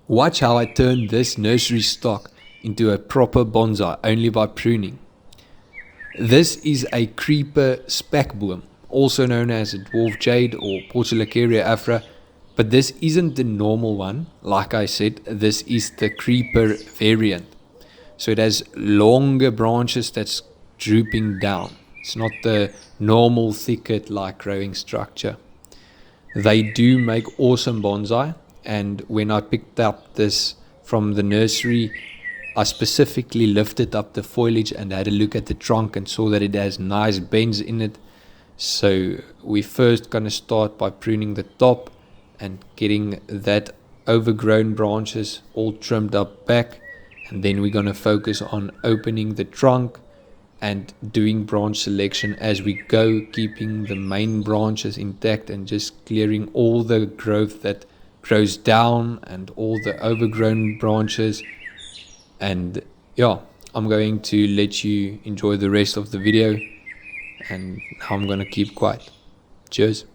Watch how I turn this nursery stock into a proper bonsai only by pruning. This is a creeper Spekboom, also known as a Dwarf Jade or Portulacaria Afra, but this isn't the normal one. Like I said, this is the creeper variant. So it has longer branches that's drooping down. It's not the normal thicket-like growing structure. They do make awesome bonsai, and when I picked up this from the nursery, I specifically lifted up the foliage and had a look at the trunk and saw that it has nice bends in it. So we're first going to start by pruning the top and getting that overgrown branches all trimmed up back, and then we're going to focus on opening the trunk and doing branch selection as we go, keeping the main branches intact and just clearing all the growth that grows down and all the overgrown branches. And yeah, I'm going to let you enjoy the rest of the video, and I'm going to keep quiet. Cheers.